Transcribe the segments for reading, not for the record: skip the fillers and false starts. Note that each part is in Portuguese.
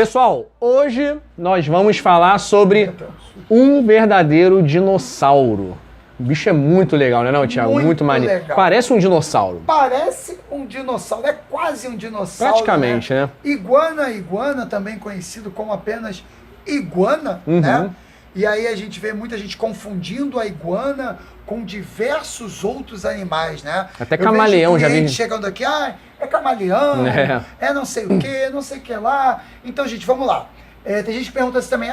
Pessoal, hoje nós vamos falar sobre um verdadeiro dinossauro. O bicho é muito legal, né, não, Thiago? Muito maneiro. Legal. Parece um dinossauro. Parece um dinossauro, é quase um dinossauro. Praticamente, né? Iguana também conhecido como apenas iguana, né? E aí a gente vê muita gente confundindo a iguana com diversos outros animais, né? Até camaleão, já vi. Chegando aqui, é camaleão, é não sei o que, não sei o que lá. Então, gente, vamos lá. Tem gente que pergunta assim também,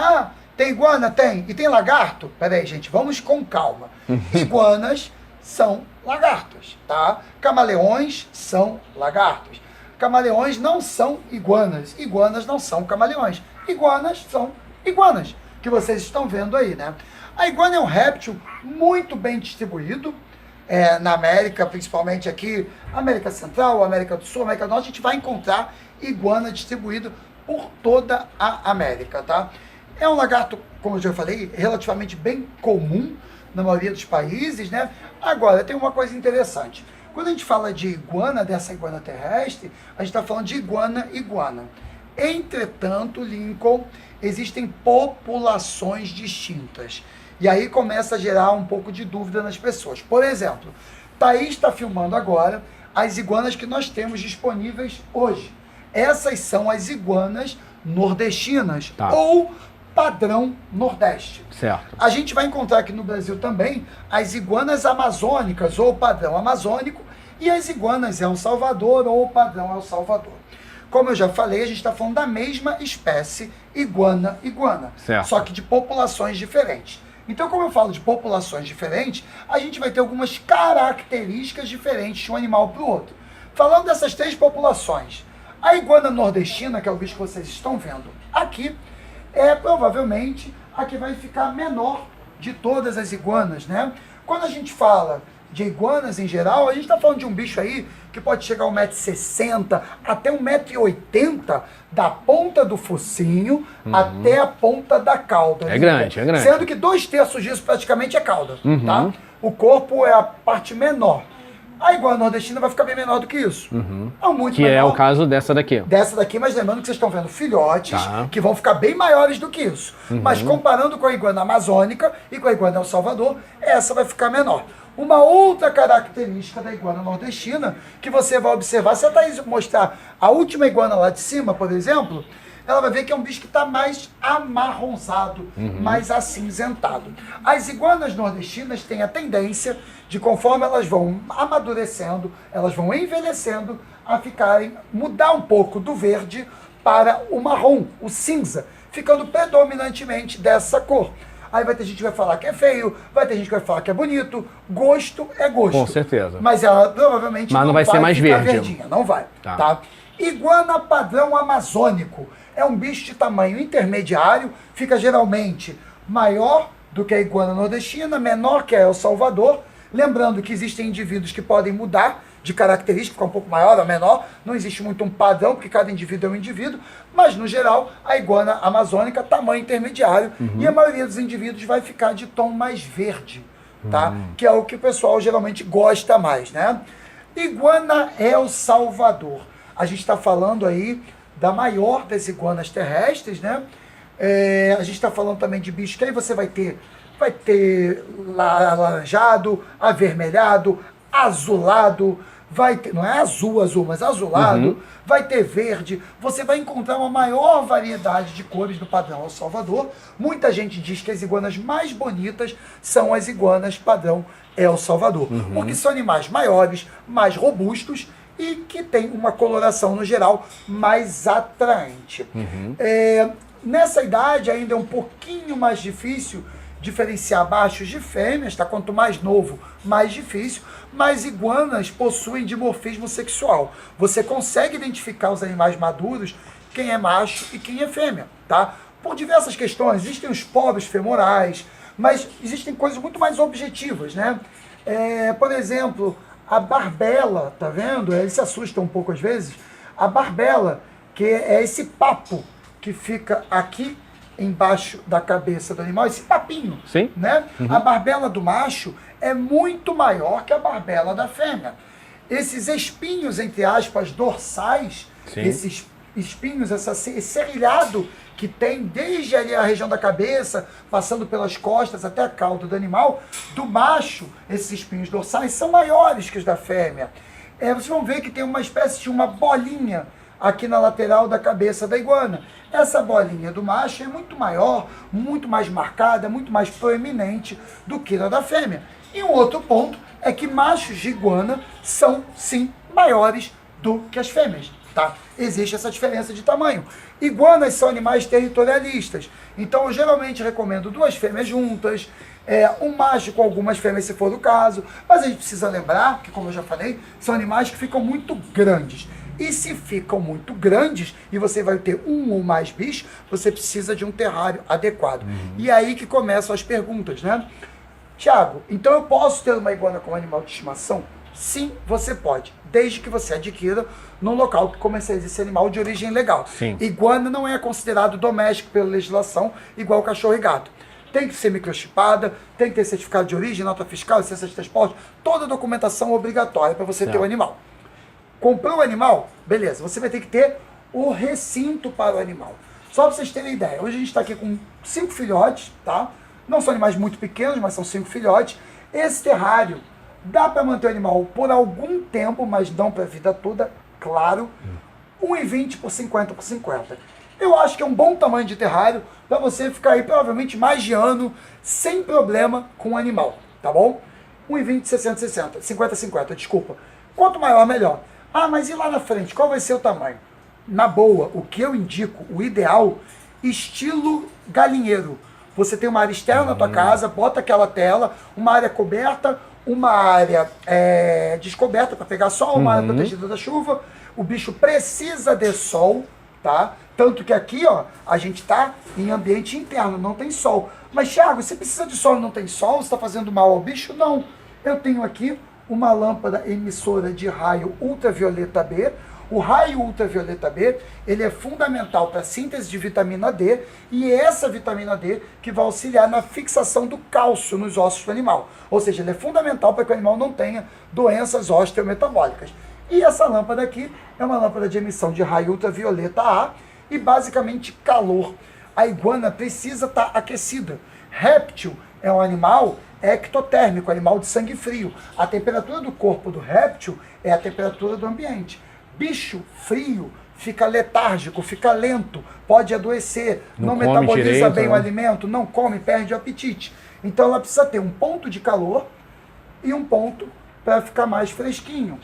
tem iguana? Tem. E tem lagarto? Peraí, gente, vamos com calma. Iguanas são lagartos, tá? Camaleões são lagartos. Camaleões não são iguanas. Iguanas não são camaleões. Iguanas são iguanas, que vocês estão vendo aí, né? A iguana é um réptil muito bem distribuído na América, principalmente aqui, América Central, América do Sul, América do Norte, a gente vai encontrar iguana distribuído por toda a América, tá? É um lagarto, como eu já falei, relativamente bem comum na maioria dos países, né? Agora, tem uma coisa interessante. Quando a gente fala de iguana, dessa iguana terrestre, a gente está falando de iguana. Entretanto, Lincoln, existem populações distintas. E aí começa a gerar um pouco de dúvida nas pessoas. Por exemplo, Thaís está filmando agora as iguanas que nós temos disponíveis hoje. Essas são as iguanas nordestinas, ou padrão Nordeste. Certo. A gente vai encontrar aqui no Brasil também as iguanas amazônicas, ou padrão amazônico, e as iguanas El Salvador, ou padrão El Salvador. Como eu já falei, a gente está falando da mesma espécie, iguana. Certo. Só que de populações diferentes. Então, como eu falo de populações diferentes, a gente vai ter algumas características diferentes de um animal para o outro. Falando dessas três populações, a iguana nordestina, que é o bicho que vocês estão vendo aqui, é provavelmente a que vai ficar menor de todas as iguanas, né? Quando a gente fala de iguanas em geral, a gente está falando de um bicho aí que pode chegar a 1,60 m até 1,80 m, da ponta do focinho até a ponta da cauda. É grande. Sendo que 2/3 disso praticamente é cauda, tá? O corpo é a parte menor. A iguana nordestina vai ficar bem menor do que isso. Muito que menor. é o caso dessa daqui. Dessa daqui, mas lembrando que vocês estão vendo filhotes que vão ficar bem maiores do que isso. Mas comparando com a iguana amazônica e com a iguana El Salvador, essa vai ficar menor. Uma outra característica da iguana nordestina que você vai observar, se a Thaís mostrar a última iguana lá de cima, por exemplo, ela vai ver que é um bicho que está mais amarronzado, mais acinzentado. As iguanas nordestinas têm a tendência de, conforme elas vão amadurecendo, elas vão envelhecendo, a mudar um pouco do verde para o marrom, o cinza, ficando predominantemente dessa cor. Aí vai ter gente que vai falar que é feio, vai ter gente que vai falar que é bonito. Gosto é gosto. Com certeza. Mas ela provavelmente não vai ser mais verde. Verdinha, não vai. Tá? Iguana padrão amazônico. É um bicho de tamanho intermediário, fica geralmente maior do que a iguana nordestina, menor que a El Salvador. Lembrando que existem indivíduos que podem mudar de característica, ficar um pouco maior ou menor, não existe muito um padrão, porque cada indivíduo é um indivíduo, mas no geral, a iguana amazônica, tamanho intermediário, e a maioria dos indivíduos vai ficar de tom mais verde, tá? Que é o que o pessoal geralmente gosta mais, né? Iguana El Salvador. A gente está falando aí da maior das iguanas terrestres, né? A gente está falando também de bicho que aí você vai ter alaranjado, avermelhado, azulado, vai ter, não é azul, mas azulado, vai ter verde, você vai encontrar uma maior variedade de cores do padrão El Salvador. Muita gente diz que as iguanas mais bonitas são as iguanas padrão El Salvador, porque são animais maiores, mais robustos e que tem uma coloração, no geral, mais atraente. Nessa idade ainda é um pouquinho mais difícil diferenciar machos de fêmeas, tá? Quanto mais novo, mais difícil, mas iguanas possuem dimorfismo sexual. Você consegue identificar os animais maduros, quem é macho e quem é fêmea, tá? Por diversas questões, existem os poros femorais, mas existem coisas muito mais objetivas, né? Por exemplo, a barbela, tá vendo? Ele se assusta um pouco às vezes. A barbela, que é esse papo que fica aqui embaixo da cabeça do animal, esse papinho, né? A barbela do macho é muito maior que a barbela da fêmea. Esses espinhos, entre aspas, dorsais, esses espinhos, esse serrilhado que tem desde ali a região da cabeça, passando pelas costas até a cauda do animal, do macho, esses espinhos dorsais são maiores que os da fêmea. Vocês vão ver que tem uma espécie de uma bolinha aqui na lateral da cabeça da iguana. Essa bolinha do macho é muito maior, muito mais marcada, muito mais proeminente do que na da fêmea. E um outro ponto é que machos de iguana são, sim, maiores do que as fêmeas, tá? Existe essa diferença de tamanho. Iguanas são animais territorialistas, então eu geralmente recomendo 2 fêmeas juntas, um macho com algumas fêmeas se for o caso, mas a gente precisa lembrar que, como eu já falei, são animais que ficam muito grandes. E se ficam muito grandes e você vai ter um ou mais bichos, você precisa de um terrário adequado. E aí que começam as perguntas, né? Tiago, então eu posso ter uma iguana como animal de estimação? Sim, você pode, desde que você adquira num local que comercialize esse animal de origem legal. Sim. Iguana não é considerado doméstico pela legislação, igual cachorro e gato. Tem que ser microchipada, tem que ter certificado de origem, nota fiscal, licença de transporte, toda a documentação obrigatória para você ter o animal. Comprou o animal? Beleza, você vai ter que ter o recinto para o animal. Só para vocês terem ideia, hoje a gente está aqui com 5 filhotes, tá? Não são animais muito pequenos, mas são 5 filhotes. Esse terrário dá para manter o animal por algum tempo, mas não para a vida toda, claro. 1,20 por 50 por 50. Eu acho que é um bom tamanho de terrário para você ficar aí provavelmente mais de ano sem problema com o animal, tá bom? 1,20, 60, 60, 50, 50, desculpa. Quanto maior, melhor. Ah, mas e lá na frente, qual vai ser o tamanho? Na boa, o que eu indico, o ideal, estilo galinheiro. Você tem uma área externa na tua casa, bota aquela tela, uma área coberta, uma área descoberta para pegar sol, uma área protegida da chuva. O bicho precisa de sol, tá? Tanto que aqui, ó, a gente tá em ambiente interno, não tem sol. Mas, Thiago, você precisa de sol e não tem sol? Você está fazendo mal ao bicho? Não. Eu tenho aqui uma lâmpada emissora de raio ultravioleta B. O raio ultravioleta B, ele é fundamental para a síntese de vitamina D, e é essa vitamina D que vai auxiliar na fixação do cálcio nos ossos do animal. Ou seja, ele é fundamental para que o animal não tenha doenças osteometabólicas. E essa lâmpada aqui é uma lâmpada de emissão de raio ultravioleta A e basicamente calor. A iguana precisa estar aquecida. Réptil é um animal ectotérmico, animal de sangue frio. A temperatura do corpo do réptil é a temperatura do ambiente. Bicho frio fica letárgico, fica lento, pode adoecer, não metaboliza direito, bem o alimento, não come, perde o apetite. Então ela precisa ter um ponto de calor e um ponto para ficar mais fresquinho.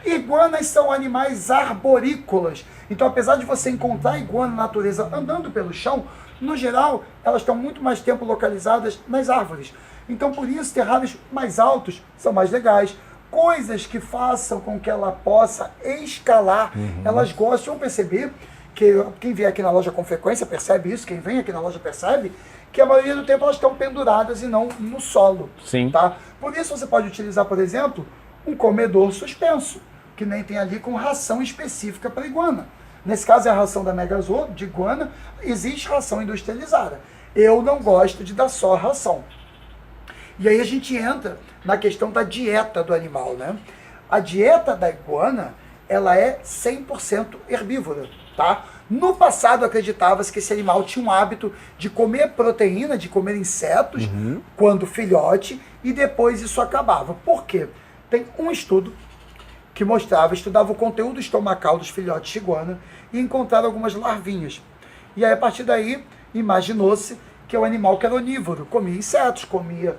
Iguanas são animais arborícolas. Então, apesar de você encontrar iguana na natureza andando pelo chão, no geral, elas estão muito mais tempo localizadas nas árvores. Então, por isso, terrários mais altos são mais legais. Coisas que façam com que ela possa escalar. Elas gostam, vão perceber, que quem vier aqui na loja com frequência percebe isso, quem vem aqui na loja percebe, que a maioria do tempo elas estão penduradas e não no solo. Sim. Tá? Por isso você pode utilizar, por exemplo, um comedor suspenso, que nem tem ali com ração específica para iguana. Nesse caso é a ração da Megazoo, de iguana, existe ração industrializada. Eu não gosto de dar só ração. E aí a gente entra na questão da dieta do animal, né? A dieta da iguana, ela é 100% herbívora, tá? No passado acreditava-se que esse animal tinha um hábito de comer proteína, de comer insetos, quando filhote, e depois isso acabava. Por quê? Tem um estudo que estudava o conteúdo estomacal dos filhotes de iguana e encontraram algumas larvinhas. E aí, a partir daí, imaginou-se que é um animal que era onívoro, comia insetos, comia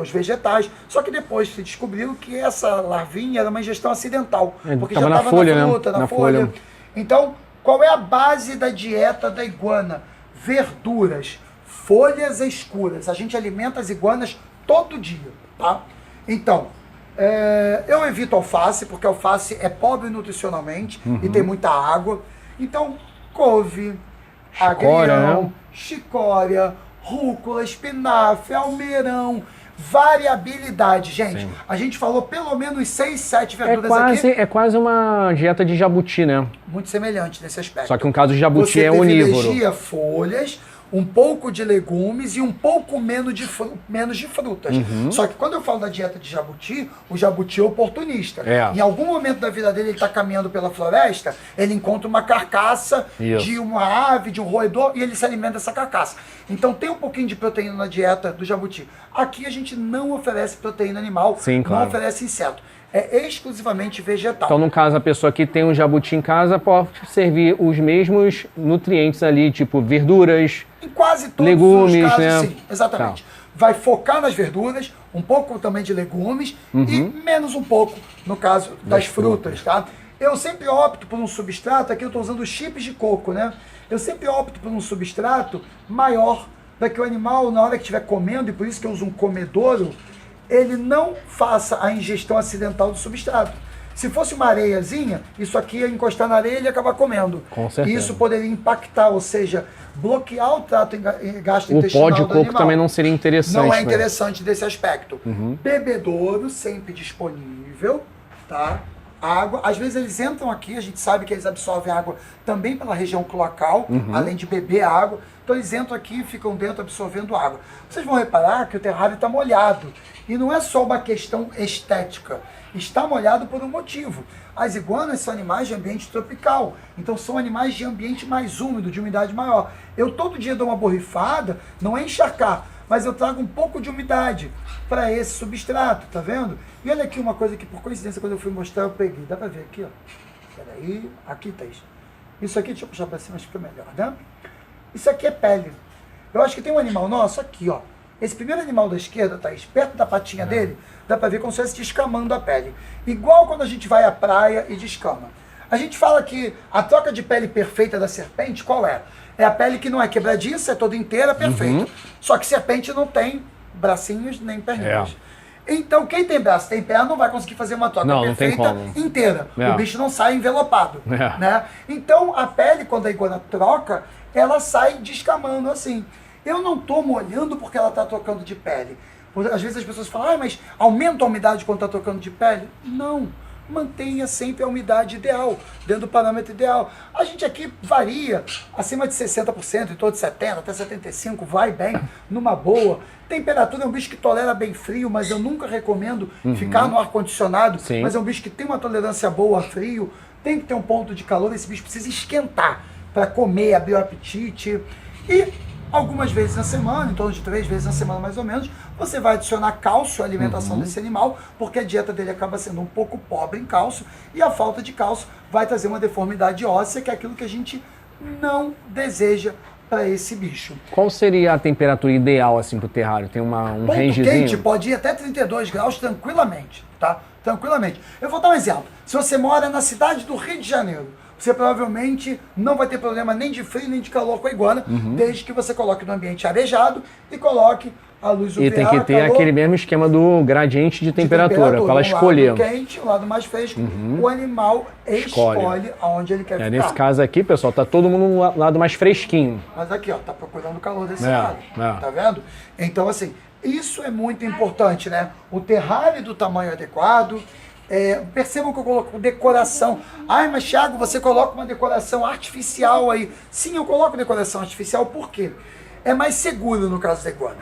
os vegetais, só que depois se descobriu que essa larvinha era uma ingestão acidental, porque já estava na fruta, na folha. Então, qual é a base da dieta da iguana? Verduras, folhas escuras. A gente alimenta as iguanas todo dia, tá? Então, eu evito alface, porque alface é pobre nutricionalmente e tem muita água. Então, couve, agrião, chicória, rúcula, espinafre, almeirão, variabilidade. Gente, a gente falou pelo menos 6, 7 verduras aqui. É quase uma dieta de jabuti, né? Muito semelhante nesse aspecto. Só que no caso de jabuti é onívoro. Você privilegia folhas, um pouco de legumes e um pouco menos de frutas. Só que quando eu falo da dieta de jabuti, o jabuti é oportunista. Em algum momento da vida dele, ele está caminhando pela floresta, ele encontra uma carcaça de uma ave, de um roedor, e ele se alimenta dessa carcaça. Então tem um pouquinho de proteína na dieta do jabuti. Aqui a gente não oferece proteína animal, não oferece inseto. É exclusivamente vegetal. Então, no caso, a pessoa que tem um jabuti em casa pode servir os mesmos nutrientes ali, tipo verduras, em quase todos legumes, os casos, né? sim, exatamente. Vai focar nas verduras, um pouco também de legumes e menos um pouco, no caso, das frutas, tá? Eu sempre opto por um substrato, aqui eu estou usando chips de coco, né? Eu sempre opto por um substrato maior, para que o animal, na hora que estiver comendo, e por isso que eu uso um comedouro, ele não faça a ingestão acidental do substrato. Se fosse uma areiazinha, isso aqui ia encostar na areia e ia acabar comendo. Com certeza. Isso poderia impactar, ou seja, bloquear o trato gastrointestinal do animal. O pó de coco também não seria interessante. Não é interessante desse aspecto. Bebedouro sempre disponível, tá? Água, às vezes eles entram aqui, a gente sabe que eles absorvem água também pela região cloacal, além de beber água. Então eles entram aqui e ficam dentro absorvendo água. Vocês vão reparar que o terrário está molhado. E não é só uma questão estética. Está molhado por um motivo. As iguanas são animais de ambiente tropical. Então são animais de ambiente mais úmido, de umidade maior. Eu todo dia dou uma borrifada, não é encharcar, mas eu trago um pouco de umidade para esse substrato, tá vendo? E olha aqui uma coisa que, por coincidência, quando eu fui mostrar, eu peguei. Dá para ver aqui, ó. Peraí, aqui tá isso. Isso aqui, deixa eu puxar para cima, acho que fica melhor, né? Isso aqui é pele. Eu acho que tem um animal nosso aqui, ó. Esse primeiro animal da esquerda, Thaís, perto da patinha dele, dá para ver como se estivesse descamando a pele. Igual quando a gente vai à praia e descama. A gente fala que a troca de pele perfeita da serpente, qual é? É a pele que não é quebradiça, é toda inteira, perfeita. Só que serpente não tem bracinhos nem perninhas. Então, quem tem braço, tem perna, não vai conseguir fazer uma troca perfeita inteira. O bicho não sai envelopado. Né? Então, a pele, quando a iguana troca, ela sai descamando assim. Eu não estou molhando porque ela está trocando de pele. Às vezes as pessoas falam, mas aumenta a umidade quando está trocando de pele? Não. Mantenha sempre a umidade ideal, dentro do parâmetro ideal. A gente aqui varia acima de 60%, em torno de 70%, até 75%, vai bem, numa boa. Temperatura é um bicho que tolera bem frio, mas eu nunca recomendo ficar no ar-condicionado. Mas é um bicho que tem uma tolerância boa a frio, tem que ter um ponto de calor, esse bicho precisa esquentar para comer, abrir o apetite. E algumas vezes na semana, em torno de 3 vezes na semana mais ou menos, você vai adicionar cálcio à alimentação desse animal, porque a dieta dele acaba sendo um pouco pobre em cálcio, e a falta de cálcio vai trazer uma deformidade óssea, que é aquilo que a gente não deseja para esse bicho. Qual seria a temperatura ideal assim para o terrário? Tem um rangezinho? Quente pode ir até 32 graus tranquilamente, tá? Tranquilamente. Eu vou dar um exemplo. Se você mora na cidade do Rio de Janeiro, você provavelmente não vai ter problema nem de frio nem de calor com a iguana, desde que você coloque no ambiente arejado e coloque a luz UVA. E tem que ter aquele mesmo esquema do gradiente de temperatura para ela escolher. Um lado quente, um lado mais fresco, o animal escolhe aonde ele quer ficar. Nesse caso aqui, pessoal, tá todo mundo no lado mais fresquinho. Mas aqui, ó, tá procurando o calor desse lado, tá vendo? Então, assim, isso é muito importante, né? O terrário do tamanho adequado. Percebam que eu coloco decoração. Ai, mas Thiago, você coloca uma decoração artificial aí. Sim, eu coloco decoração artificial, por quê? É mais seguro no caso da iguana.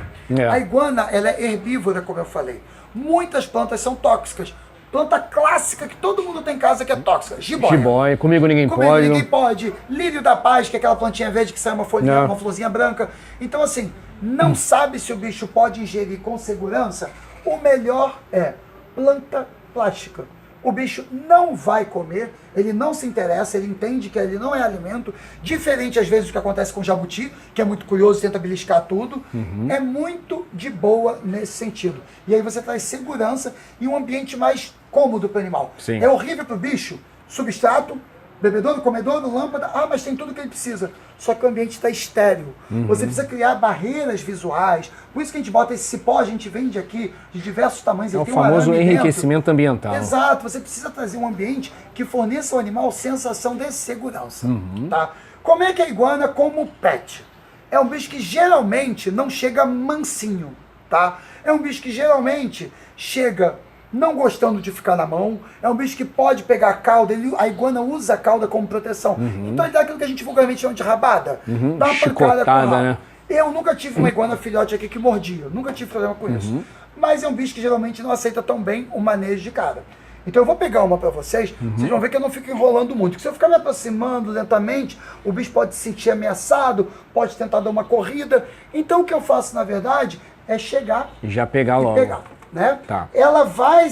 A iguana, ela é herbívora, como eu falei. Muitas plantas são tóxicas. Planta clássica que todo mundo tem em casa que é tóxica. Jiboia. Jiboia, comigo ninguém pode. Comigo ninguém pode. Lírio da paz, que é aquela plantinha verde que sai uma folhinha, uma florzinha branca. Então, assim, não sabe se o bicho pode ingerir com segurança. O melhor é planta plástica. O bicho não vai comer, ele não se interessa, ele entende que ele não é alimento, diferente às vezes do que acontece com o jabuti, que é muito curioso, tenta beliscar tudo. É muito de boa nesse sentido. E aí você traz segurança e um ambiente mais cômodo para o animal. É horrível para o bicho, substrato, bebedouro, comedouro, lâmpada, mas tem tudo que ele precisa. Só que o ambiente está estéril. Você precisa criar barreiras visuais. Por isso que a gente bota esse cipó, a gente vende aqui de diversos tamanhos. É o famoso enriquecimento ambiental. Exato. Você precisa trazer um ambiente que forneça ao animal sensação de segurança. Tá? Como é que a iguana como pet? É um bicho que geralmente não chega mansinho. Tá? É um bicho que geralmente chega não gostando de ficar na mão, é um bicho que pode pegar a cauda, a iguana usa a cauda como proteção. Então ele dá aquilo que a gente vulgarmente chama de rabada. Dá uma pancada com o rabo. Eu nunca tive uma iguana filhote aqui que mordia, nunca tive problema com isso. Mas é um bicho que geralmente não aceita tão bem o manejo de cara. Então eu vou pegar uma para vocês, vocês vão ver que eu não fico enrolando muito. Porque se eu ficar me aproximando lentamente, o bicho pode se sentir ameaçado, pode tentar dar uma corrida. Então o que eu faço, na verdade, é chegar e já pegar logo. Pegar, né? Tá. Ela vai,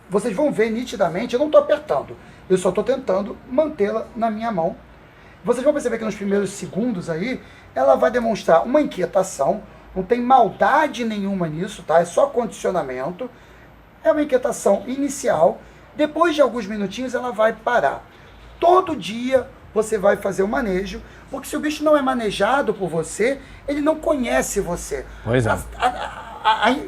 vocês vão ver nitidamente, eu não estou apertando, eu só estou tentando mantê-la na minha mão. Vocês vão perceber que nos primeiros segundos aí, ela vai demonstrar uma inquietação, não tem maldade nenhuma nisso, tá? É só condicionamento. É uma inquietação inicial. Depois de alguns minutinhos ela vai parar. Todo dia você vai fazer o manejo, porque se o bicho não é manejado por você, ele não conhece você. Pois é.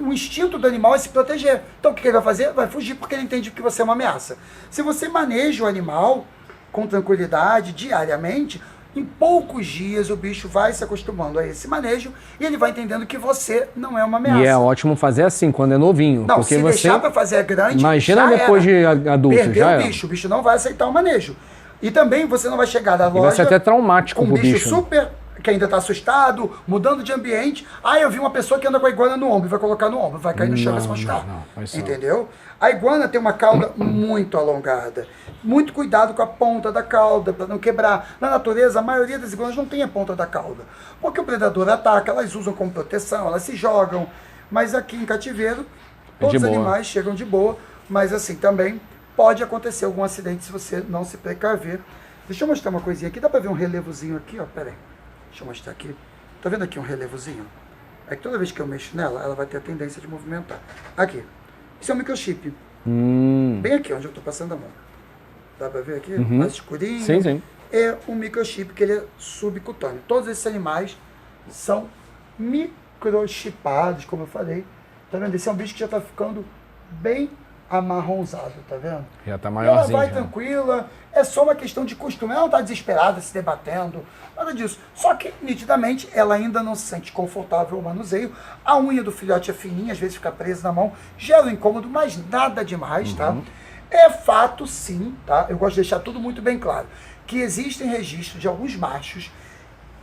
O instinto do animal é se proteger. Então o que ele vai fazer? Vai fugir porque ele entende que você é uma ameaça. Se você maneja o animal com tranquilidade, diariamente, em poucos dias o bicho vai se acostumando a esse manejo e ele vai entendendo que você não é uma ameaça. E é ótimo fazer assim, quando é novinho. Não, porque se você deixar para fazer grande, imagina depois de adulto, perdeu já o bicho não vai aceitar o manejo. E também você não vai chegar na loja... vai ser até traumático com um pro bicho bicho. super... que ainda está assustado, mudando de ambiente. Ah, eu vi uma pessoa que anda com a iguana no ombro, vai colocar no ombro, vai cair no chão e se machucar. Entendeu? A iguana tem uma cauda muito alongada. Muito cuidado com a ponta da cauda, para não quebrar. Na natureza, a maioria das iguanas não tem a ponta da cauda. Porque o predador ataca, elas usam como proteção, elas se jogam. Mas aqui em cativeiro, todos os animais chegam de boa. Mas assim, também pode acontecer algum acidente se você não se precaver. Deixa eu mostrar uma coisinha aqui. Dá para ver um relevozinho aqui, ó. Pera aí. Deixa eu mostrar aqui. Tá vendo aqui um relevozinho? É que toda vez que eu mexo nela, ela vai ter a tendência de movimentar. Aqui. Isso é um microchip. Bem aqui, onde eu tô passando a mão. Dá pra ver aqui? Mais escurinho. Sim, sim. É um microchip que ele é subcutâneo. Todos esses animais são microchipados, como eu falei. Tá vendo? Esse é um bicho que já tá ficando bem amarronzado, tá vendo? Já tá maiorzinho. Ela vai tranquila, é só uma questão de costume. Ela não tá desesperada, se debatendo, nada disso. Só que, nitidamente, ela ainda não se sente confortável ao manuseio. A unha do filhote é fininha, às vezes fica presa na mão, gera um incômodo, mas nada demais, tá? É fato, sim, tá? Eu gosto de deixar tudo muito bem claro, que existem registros de alguns machos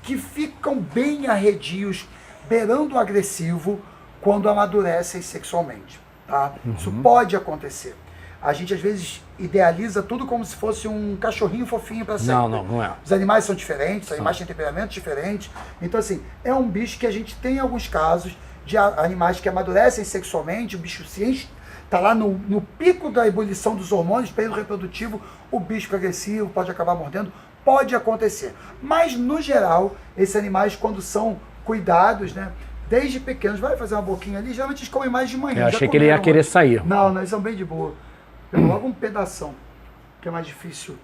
que ficam bem arredios, beirando o agressivo, quando amadurecem sexualmente, tá? Isso pode acontecer. A gente, às vezes, idealiza tudo como se fosse um cachorrinho fofinho para sempre. Não é. Os animais são diferentes, os animais têm temperamentos diferentes. Então, assim, é um bicho que a gente tem alguns casos de animais que amadurecem sexualmente, o bicho se enche, tá lá no pico da ebulição dos hormônios, período reprodutivo, o bicho agressivo pode acabar mordendo, pode acontecer. Mas, no geral, esses animais, quando são cuidados, né, desde pequenos, vai fazer uma boquinha ali, geralmente eles comem mais de manhã. Eu achei que ele ia querer sair. Não, eles são bem de boa. Pega logo um pedação, que é mais difícil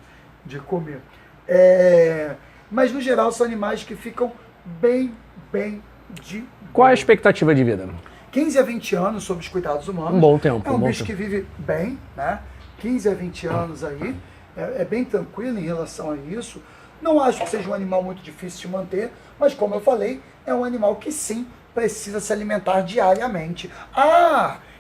de comer. Mas, no geral, são animais que ficam bem de boa. Qual é a expectativa de vida? 15 a 20 anos sob os cuidados humanos. Um bom tempo. É um bicho que vive bem, né? 15 a 20 anos aí. É bem tranquilo em relação a isso. Não acho que seja um animal muito difícil de manter, mas como eu falei, é um animal que sim precisa se alimentar diariamente.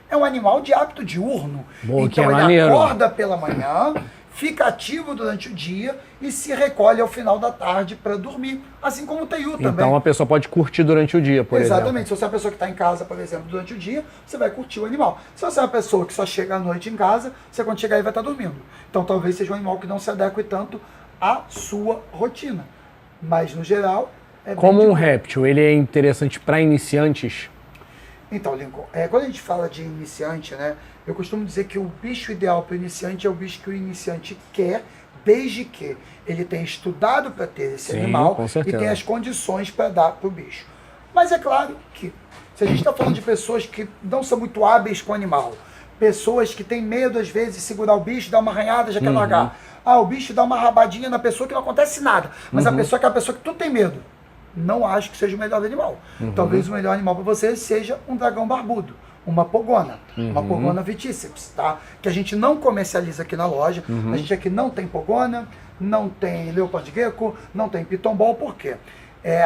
É um animal de hábito diurno. Então ele maneiro. Acorda pela manhã, fica ativo durante o dia e se recolhe ao final da tarde para dormir. Assim como o Teiu também. Então a pessoa pode curtir durante o dia, por exemplo. Exatamente. Se você é uma pessoa que está em casa, por exemplo, durante o dia, você vai curtir o animal. Se você é uma pessoa que só chega à noite em casa, você quando chegar aí vai estar dormindo. Então talvez seja um animal que não se adeque tanto à sua rotina. Mas no geral... Como um réptil, ele é interessante para iniciantes? Então, Lincoln, quando a gente fala de iniciante, né, eu costumo dizer que o bicho ideal para o iniciante é o bicho que o iniciante quer, desde que ele tenha estudado para ter esse animal e tenha as condições para dar para o bicho. Mas é claro que, se a gente está falando de pessoas que não são muito hábeis com o animal, pessoas que têm medo, às vezes, de segurar o bicho, dar uma arranhada, já quer largar. O bicho dá uma rabadinha na pessoa que não acontece nada, mas a pessoa que é a pessoa que tu tem medo. Não acho que seja o melhor animal. Talvez o melhor animal para você seja um dragão barbudo, uma pogona, uma pogona vitíceps, tá? Que a gente não comercializa aqui na loja. A gente aqui não tem pogona, não tem leopard gecko, não tem pitombol. Por quê?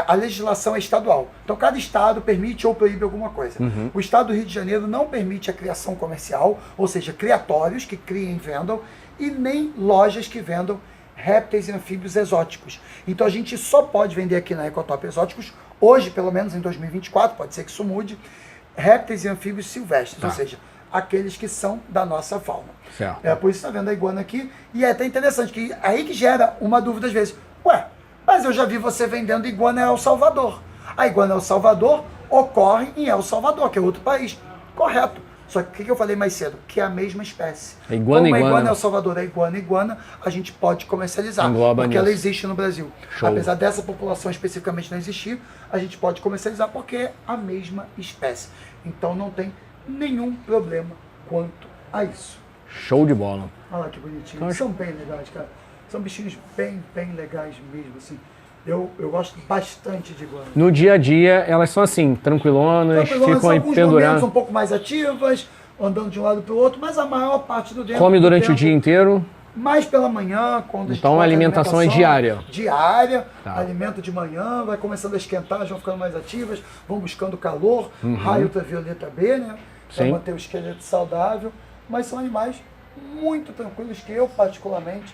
A legislação é estadual. Então cada estado permite ou proíbe alguma coisa. O estado do Rio de Janeiro não permite a criação comercial, ou seja, criatórios que criem e vendam, e nem lojas que vendam répteis e anfíbios exóticos. Então a gente só pode vender aqui na Ecotop exóticos, hoje, pelo menos em 2024, pode ser que isso mude, répteis e anfíbios silvestres, ou seja, aqueles que são da nossa fauna. Certo. Por isso está vendo a iguana aqui, e é até interessante, que aí que gera uma dúvida às vezes. Ué, mas eu já vi você vendendo iguana em El Salvador. A iguana El Salvador ocorre em El Salvador, que é outro país. Correto. Só que o que eu falei mais cedo? Que é a mesma espécie. Iguana, como a iguana iguana. El Salvador é iguana, a gente pode comercializar. Engloba porque nisso. ela existe no Brasil. Show. Apesar dessa população especificamente não existir, a gente pode comercializar porque é a mesma espécie. Então não tem nenhum problema quanto a isso. Show de bola. Olha lá que bonitinho. Então, Eles são bem legais, cara. São bichinhos bem legais mesmo, assim. Eu gosto bastante de iguana. No dia a dia, elas são assim, tranquilonas, ficam aí alguns momentos penduradas. um pouco mais ativas, andando de um lado para o outro, mas a maior parte do tempo... Come durante tempo, o dia inteiro. mais pela manhã, quando a gente Então a bota alimentação é diária. Diária, Tá. alimento de manhã, vai começando a esquentar, elas vão ficando mais ativas, vão buscando calor, raio ultravioleta B, né? Para Sim. manter o esqueleto saudável. Mas são animais muito tranquilos que eu, particularmente,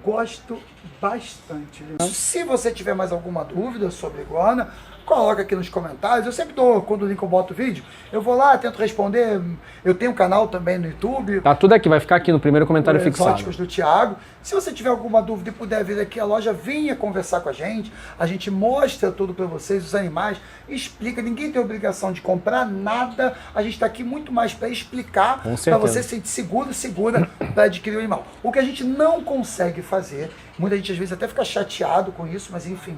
gosto bastante. Se você tiver mais alguma dúvida sobre iguana, coloca aqui nos comentários. Eu sempre dou, quando o Lincoln bota o vídeo, eu vou lá, tento responder. Eu tenho um canal também no YouTube. Tá tudo aqui, vai ficar aqui no primeiro comentário fixado. Exóticos do Thiago. Se você tiver alguma dúvida e puder vir aqui à loja, venha conversar com a gente mostra tudo para vocês, os animais, explica. Ninguém tem obrigação de comprar nada. A gente está aqui muito mais para explicar, para você se sentir segura para adquirir o animal. O que a gente não consegue fazer, muita gente às vezes até fica chateado com isso, mas enfim,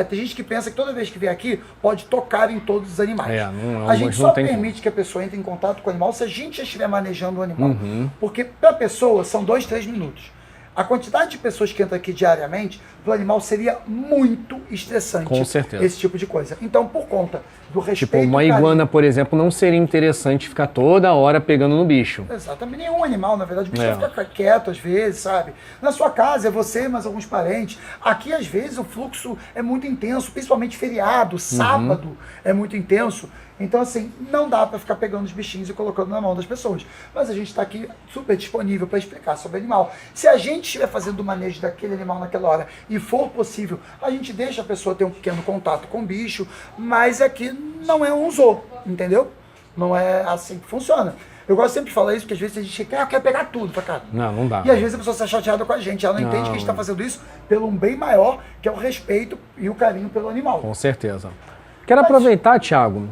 tem gente que pensa que toda vez que vem aqui pode tocar em todos os animais. A gente só permite que a pessoa entre em contato com o animal se a gente já estiver manejando o animal. Porque para a pessoa são 2, 3 minutos. A quantidade de pessoas que entram aqui diariamente, para o animal seria muito estressante. Com certeza. Esse tipo de coisa. Então, por conta do respeito... Tipo, uma iguana, por exemplo, não seria interessante ficar toda hora pegando no bicho. Exatamente. Nenhum animal, na verdade. O bicho vai ficar quieto às vezes, sabe? Na sua casa é você, mais alguns parentes. Aqui, às vezes, o fluxo é muito intenso, principalmente feriado, sábado é muito intenso. Então, assim, não dá para ficar pegando os bichinhos e colocando na mão das pessoas. Mas a gente está aqui super disponível para explicar sobre o animal. Se a gente estiver fazendo o manejo daquele animal naquela hora e for possível, a gente deixa a pessoa ter um pequeno contato com o bicho, mas aqui não é um zoo, entendeu? Não é assim que funciona. Eu gosto sempre de falar isso, porque às vezes a gente quer pegar tudo pra cá. Não dá. E às vezes a pessoa está chateada com a gente, ela não entende que a gente está fazendo isso pelo um bem maior, que é o respeito e o carinho pelo animal. Com certeza. Quero aproveitar, Thiago,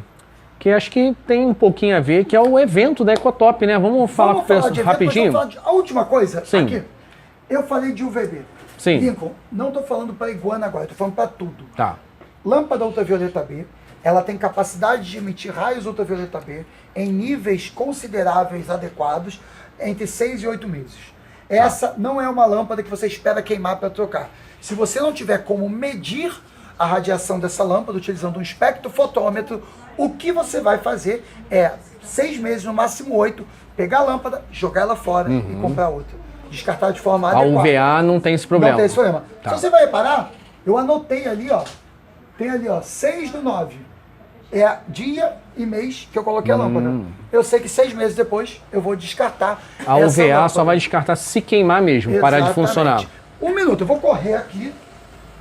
que acho que tem um pouquinho a ver, que é o evento da Ecotop, né? Vamos falar com o pessoal rapidinho? A última coisa, Sim. aqui, eu falei de UVB. Sim. Lincoln, não estou falando para iguana agora, estou falando para tudo. Tá. Lâmpada ultravioleta B, ela tem capacidade de emitir raios ultravioleta B em níveis consideráveis adequados entre 6 e 8 meses. Essa não é uma lâmpada que você espera queimar para trocar. Se você não tiver como medir a radiação dessa lâmpada utilizando um espectrofotômetro, o que você vai fazer é 6 meses, no máximo 8, pegar a lâmpada, jogar ela fora e comprar outra. Descartar de forma A adequada. UVA não tem esse problema. Não tem esse problema. Tá. Se você vai reparar, eu anotei ali, ó. Tem ali, ó, 6/9. É dia e mês que eu coloquei a lâmpada. Eu sei que 6 meses depois eu vou descartar A essa UVA lâmpada. só vai descartar se queimar mesmo, parar de Exatamente. funcionar. Um minuto, eu vou correr aqui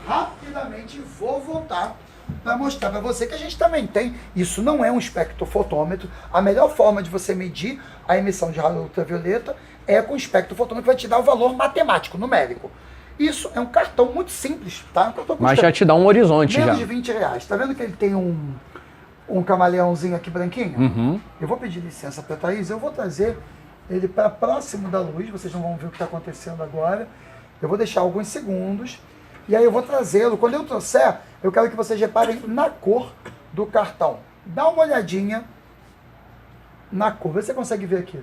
rapidamente e vou voltar para mostrar para você que a gente também tem. Isso não é um espectrofotômetro. A melhor forma de você medir a emissão de raio ultravioleta é com o espectrofotômetro, que vai te dar o valor matemático, numérico. Isso é um cartão muito simples, tá? Um cartão Mas já te dá um horizonte menos já. de R$20. Tá vendo que ele tem um camaleãozinho aqui branquinho? Eu vou pedir licença para a Thaís, eu vou trazer ele para próximo da luz, vocês não vão ver o que está acontecendo agora. Eu vou deixar alguns segundos e aí eu vou trazê-lo. Quando eu trouxer, eu quero que vocês reparem na cor do cartão. Dá uma olhadinha na cor, vê se você consegue ver aqui.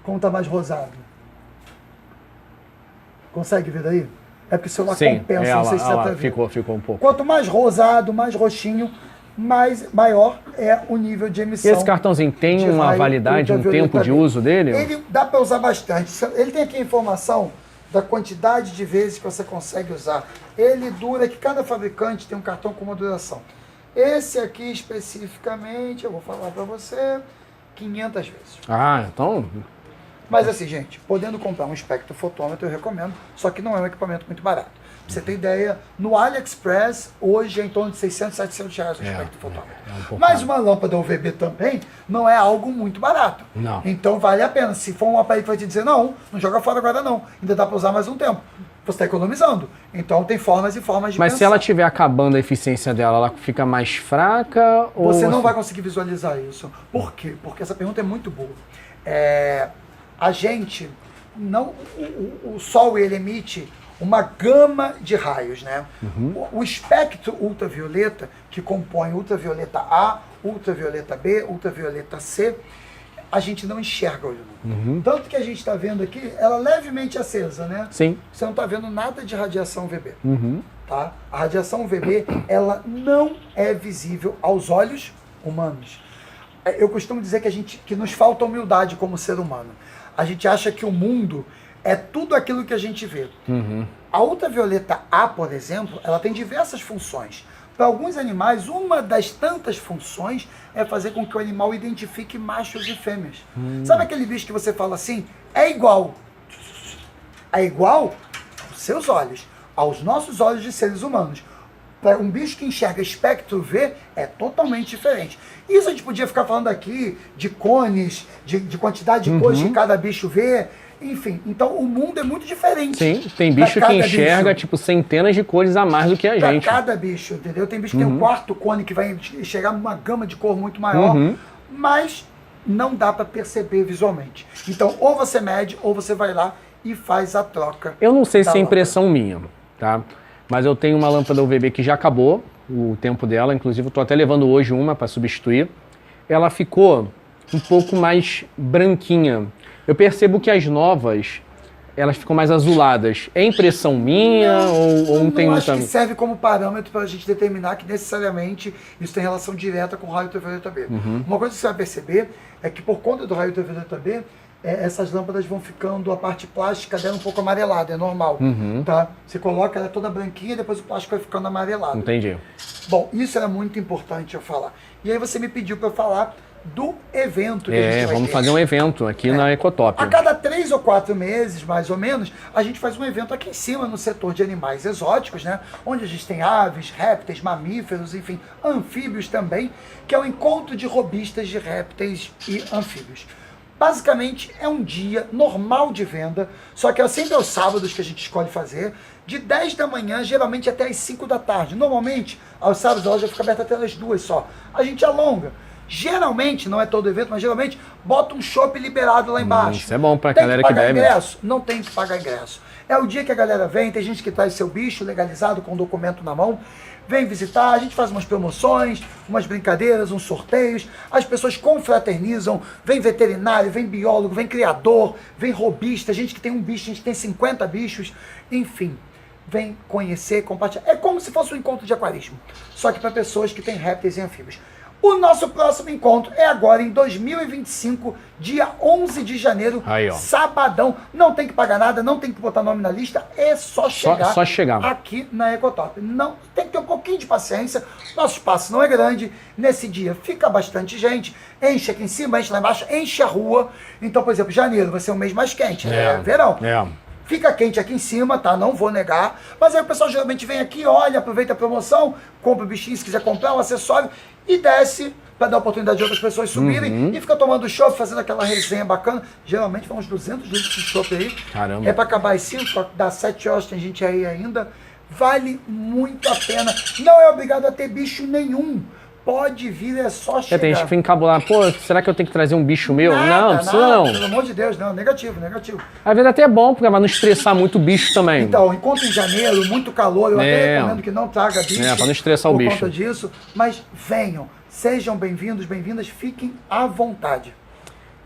Como está mais rosado. Consegue ver daí? É porque o celular compensa, não sei se dá pra ver. Ficou um pouco. Quanto mais rosado, mais roxinho, maior é o nível de E emissão. esse cartãozinho tem de uma raio validade, um ultravioleta tempo de B. uso dele? Ele dá para usar bastante. Ele tem aqui a informação da quantidade de vezes que você consegue usar. Ele dura, que cada fabricante tem um cartão com uma duração. Esse aqui especificamente, eu vou falar para você, 500 vezes. Ah, então Mas assim, gente, podendo comprar um espectrofotômetro, eu recomendo, só que não é um equipamento muito barato. Pra você ter ideia, no AliExpress, hoje é em torno de 600, 700 reais o espectrofotômetro. Mas uma lâmpada UVB também não é algo muito barato. Não. Então vale a pena. Se for um aparelho que vai te dizer, não joga fora agora não, ainda dá para usar mais um tempo. Você está economizando. Então tem formas e formas de Mas pensar. se ela estiver acabando a eficiência dela, ela fica mais fraca? Você ou... não vai conseguir visualizar isso. Por quê? Porque essa pergunta é muito boa. A gente, não, o Sol ele emite uma gama de raios, né? O espectro ultravioleta, que compõe ultravioleta A, ultravioleta B, ultravioleta C, a gente não enxerga olho nu. Tanto que a gente está vendo aqui, ela levemente acesa, né? Sim. Você não está vendo nada de radiação UVB. Tá? A radiação UVB, ela não é visível aos olhos humanos. Eu costumo dizer que nos falta humildade como ser humano. A gente acha que o mundo é tudo aquilo que a gente vê. A ultravioleta A, por exemplo, ela tem diversas funções. Para alguns animais, uma das tantas funções é fazer com que o animal identifique machos e fêmeas. Sabe aquele bicho que você fala assim? É igual. É igual aos seus olhos, aos nossos olhos de seres humanos. Para um bicho que enxerga espectro V, é totalmente diferente. Isso a gente podia ficar falando aqui de cones, de quantidade de cores que cada bicho vê. Enfim, então o mundo é muito diferente. Sim, tem bicho que enxerga tipo centenas de cores a mais do que a gente. Cada bicho, entendeu? Tem bicho que tem um quarto cone que vai enxergar uma gama de cor muito maior, mas não dá para perceber visualmente. Então, ou você mede, ou você vai lá e faz a troca. Eu não sei se é impressão minha, tá? Mas eu tenho uma lâmpada UVB que já acabou o tempo dela, inclusive eu estou até levando hoje uma para substituir. Ela ficou um pouco mais branquinha. Eu percebo que as novas, elas ficam mais azuladas. É impressão minha ou não tem muita... Acho que serve como parâmetro para a gente determinar que necessariamente isso tem relação direta com o raio ultravioleta B. Uma coisa que você vai perceber é que por conta do raio ultravioleta B, essas lâmpadas vão ficando, a parte plástica dela um pouco amarelada, é normal. Tá? Você coloca ela toda branquinha, depois o plástico vai ficando amarelado. Entendi. Bom, isso era muito importante eu falar. E aí você me pediu para eu falar do evento que a gente vai vamos ter. fazer um evento aqui na Ecotop. A cada 3 ou 4 meses, mais ou menos, a gente faz um evento aqui em cima, no setor de animais exóticos, né? Onde a gente tem aves, répteis, mamíferos, enfim, anfíbios também, que é o encontro de robistas de répteis e anfíbios. Basicamente, é um dia normal de venda, só que é sempre aos sábados que a gente escolhe fazer, de 10 da manhã, geralmente até as 5 da tarde. Normalmente, aos sábados, a loja fica aberta até as 2 só. A gente alonga. Geralmente, não é todo evento, mas geralmente, bota um chopp liberado lá embaixo. Isso é bom pra tem galera que que pagar bebe. Ingresso? Não tem que pagar ingresso. É o dia que a galera vem, tem gente que traz seu bicho legalizado com o documento na mão, vem visitar, a gente faz umas promoções, umas brincadeiras, uns sorteios, as pessoas confraternizam, vem veterinário, vem biólogo, vem criador, vem robista, gente que tem um bicho, a gente tem 50 bichos, enfim, vem conhecer, compartilhar. É como se fosse um encontro de aquarismo, só que para pessoas que têm répteis e anfíbios. O nosso próximo encontro é agora em 2025, dia 11 de janeiro, aí, sabadão. Não tem que pagar nada, não tem que botar nome na lista, é só chegar aqui na Ecotop. Não, tem que ter um pouquinho de paciência, nosso espaço não é grande, nesse dia fica bastante gente, enche aqui em cima, enche lá embaixo, enche a rua. Então, por exemplo, janeiro vai ser um mês mais quente, verão. Fica quente aqui em cima, tá? Não vou negar. Mas aí o pessoal geralmente vem aqui, olha, aproveita a promoção, compra o bichinho se quiser comprar um acessório e desce para dar a oportunidade de outras pessoas subirem e fica tomando chopp, fazendo aquela resenha bacana. Geralmente vão uns 200 litros de chopp aí. Caramba. É para acabar às 5, dá 7 horas, tem gente aí ainda. Vale muito a pena. Não é obrigado a ter bicho nenhum. Pode vir, é só chegar. Tem gente que fica encabulado. Pô, será que eu tenho que trazer um bicho meu? Não, precisa não. Pelo amor de Deus, não. Negativo. Às vezes até é bom, porque vai não estressar muito o bicho também. Então, enquanto em janeiro, muito calor, eu até recomendo que não traga bicho. Pra não estressar o bicho. Por conta disso. Mas venham, sejam bem-vindos, bem-vindas, fiquem à vontade.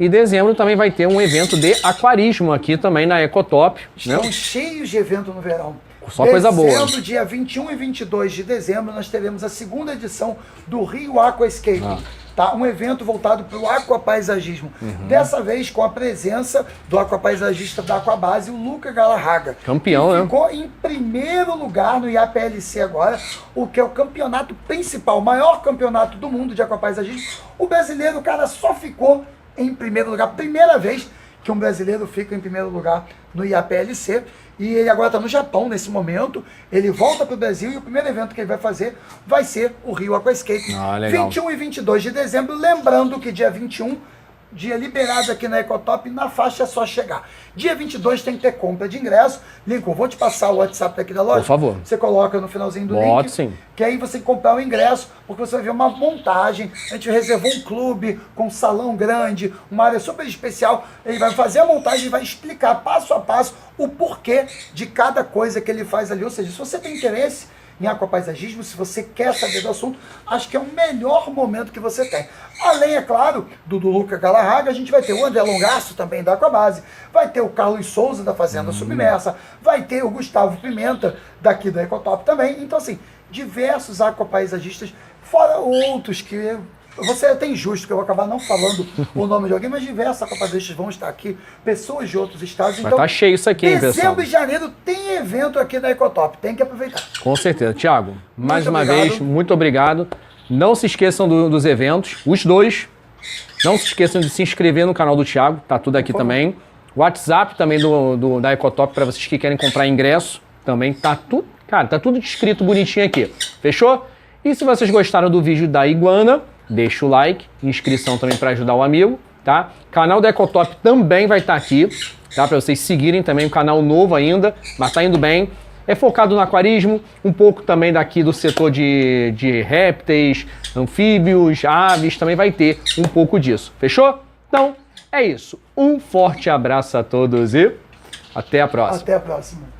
E dezembro também vai ter um evento de aquarismo aqui também na Ecotop. Estão cheios de evento no verão. Só coisa boa. Dezembro, dia 21 e 22 de dezembro, nós teremos a segunda edição do Rio Aquascape. Tá? Um evento voltado para o aquapaisagismo. Dessa vez com a presença do aquapaisagista da Aquabase, o Luca Galarraga. Campeão, né? Ficou em primeiro lugar no IAPLC agora, o que é o campeonato principal, o maior campeonato do mundo de aquapaisagismo. O brasileiro, o cara só ficou em primeiro lugar, primeira vez que um brasileiro fica em primeiro lugar no IAPLC. E ele agora está no Japão nesse momento. Ele volta para o Brasil e o primeiro evento que ele vai fazer vai ser o Rio Aquascape. Legal. 21 e 22 de dezembro. Lembrando que dia 21, dia liberado aqui na Ecotop, na faixa é só chegar. Dia 22 tem que ter compra de ingresso. Lincoln, vou te passar o WhatsApp daqui da loja. Por favor. Você coloca no finalzinho do link. Sim. Que aí você comprar o ingresso, porque você vai ver uma montagem. A gente reservou um clube com um salão grande, uma área super especial. Ele vai fazer a montagem e vai explicar passo a passo o porquê de cada coisa que ele faz ali. Ou seja, se você tem interesse em aquapaisagismo, se você quer saber do assunto, acho que é o melhor momento que você tem. Além, é claro, do Luca Galarraga, a gente vai ter o André Longaço também da Aquabase, vai ter o Carlos Souza da Fazenda Submersa, vai ter o Gustavo Pimenta daqui da Ecotop também. Então, assim, diversos aquapaisagistas, fora outros que... Você é até injusto, que eu vou acabar não falando o nome de alguém, mas diversos aquapaisagistas vão estar aqui, pessoas de outros estados. Vai estar cheio isso aqui, hein, pessoal? Dezembro e janeiro tem evento aqui na Ecotop, tem que aproveitar. Com certeza. Thiago, mais Muito uma obrigado. vez, muito obrigado. Não se esqueçam dos eventos, os dois. Não se esqueçam de se inscrever no canal do Thiago, tá tudo aqui também. WhatsApp também da Ecotop para vocês que querem comprar ingresso, também tá tudo, cara, tá tudo escrito bonitinho aqui. Fechou? E se vocês gostaram do vídeo da iguana, deixa o like, inscrição também para ajudar o amigo, tá? Canal da Ecotop também vai estar aqui, tá? Para vocês seguirem também, um canal novo ainda, mas tá indo bem. É focado no aquarismo, um pouco também daqui do setor de répteis, anfíbios, aves, também vai ter um pouco disso. Fechou? Então, é isso. Um forte abraço a todos e até a próxima. Até a próxima.